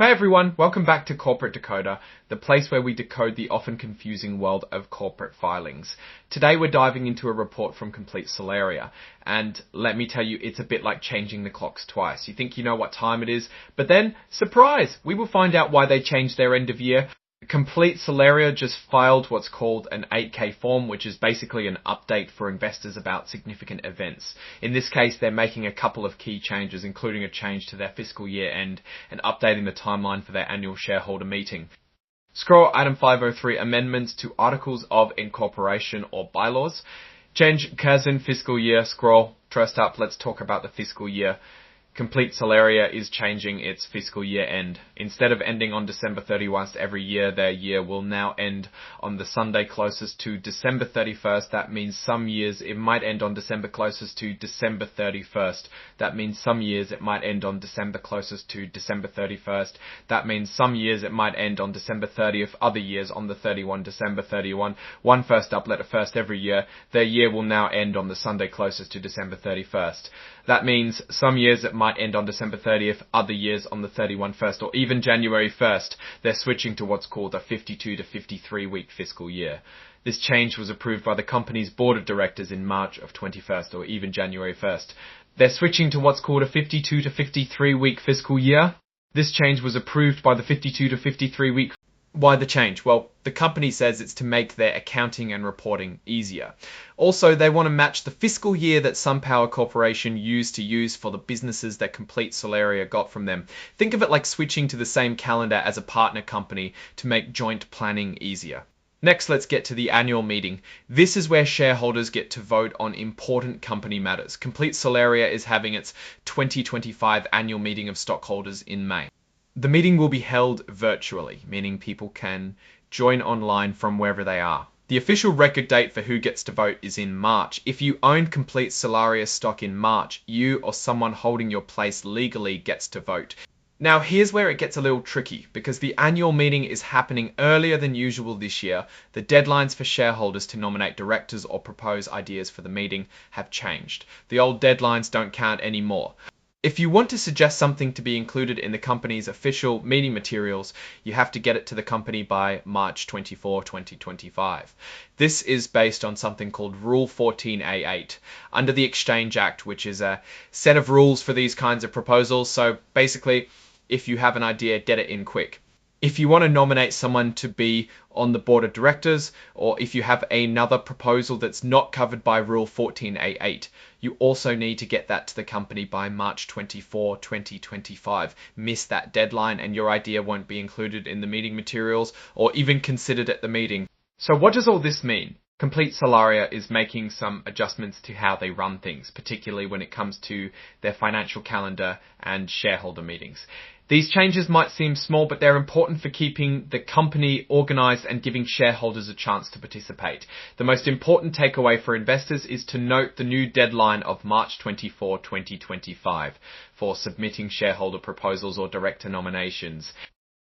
Hey everyone, welcome back to Corporate Decoder, the place where we decode the often confusing world of corporate filings. Today we're diving into a report from Complete Solaria, and let me tell you, it's a bit like changing the clocks twice. You think you know what time it is, but then, surprise! We will find out why they changed their end of year. Complete Solaria just filed what's called an 8K form, which is basically an update for investors about significant events. In this case, they're making a couple of key changes, including a change to their fiscal year end and updating the timeline for their annual shareholder meeting. Scroll item 503, amendments to articles of incorporation or bylaws. Change Kazan fiscal year. Scroll. First up, let's talk about the fiscal year. Complete Solaria is changing its fiscal year end. Instead of ending on December 31st every year, their year will now end on the Sunday closest to December 31st. That means some years it might end on December closest to December 31st. That means some years it might end on December closest to December 31st. That means some years it might end on December 30th, other years on the 31, December 31. One first up letter first every year. Their year will now end on the Sunday closest to December 31st. That means some years it might end on December 30th, other years on the 31 1st, or even January 1st. They're switching to what's called a 52 to 53 week fiscal year. This change was approved by the company's board of directors in March of 21st, or even January 1st. They're switching to what's called a 52 to 53 week fiscal year. This change was approved by the 52 to 53 week. Why the change? Well, the company says it's to make their accounting and reporting easier. Also, they want to match the fiscal year that SunPower Corporation used for the businesses that Complete Solaria got from them. Think of it like switching to the same calendar as a partner company to make joint planning easier. Next, let's get to the annual meeting. This is where shareholders get to vote on important company matters. Complete Solaria is having its 2025 annual meeting of stockholders in May. The meeting will be held virtually, meaning people can join online from wherever they are. The official record date for who gets to vote is in March. If you own Complete Solaria stock in March, you or someone holding your place legally gets to vote. Now here's where it gets a little tricky, because the annual meeting is happening earlier than usual this year. The deadlines for shareholders to nominate directors or propose ideas for the meeting have changed. The old deadlines don't count anymore. If you want to suggest something to be included in the company's official meeting materials, you have to get it to the company by March 24, 2025. This is based on something called Rule 14A8 under the Exchange Act, which is a set of rules for these kinds of proposals. So basically, if you have an idea, get it in quick. If you want to nominate someone to be on the board of directors, or if you have another proposal that's not covered by Rule 14A8, you also need to get that to the company by March 24, 2025. Miss that deadline and your idea won't be included in the meeting materials or even considered at the meeting. So what does all this mean? Complete Solaria is making some adjustments to how they run things, particularly when it comes to their financial calendar and shareholder meetings. These changes might seem small, but they're important for keeping the company organized and giving shareholders a chance to participate. The most important takeaway for investors is to note the new deadline of March 24, 2025 for submitting shareholder proposals or director nominations.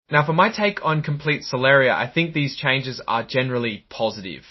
Now, for my take on Complete Solaria, I think these changes are generally positive.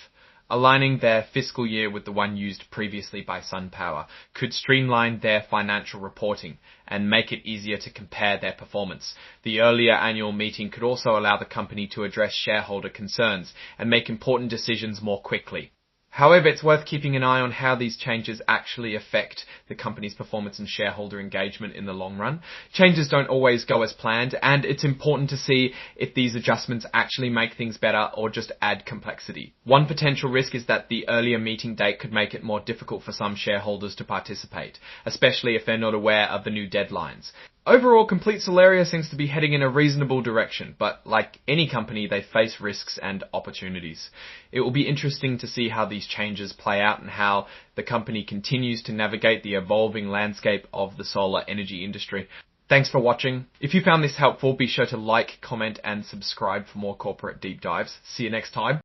Aligning their fiscal year with the one used previously by SunPower could streamline their financial reporting and make it easier to compare their performance. The earlier annual meeting could also allow the company to address shareholder concerns and make important decisions more quickly. However, it's worth keeping an eye on how these changes actually affect the company's performance and shareholder engagement in the long run. Changes don't always go as planned, and it's important to see if these adjustments actually make things better or just add complexity. One potential risk is that the earlier meeting date could make it more difficult for some shareholders to participate, especially if they're not aware of the new deadlines. Overall, Complete Solaria seems to be heading in a reasonable direction, but like any company, they face risks and opportunities. It will be interesting to see how these changes play out and how the company continues to navigate the evolving landscape of the solar energy industry. Thanks for watching. If you found this helpful, be sure to like, comment, and subscribe for more corporate deep dives. See you next time.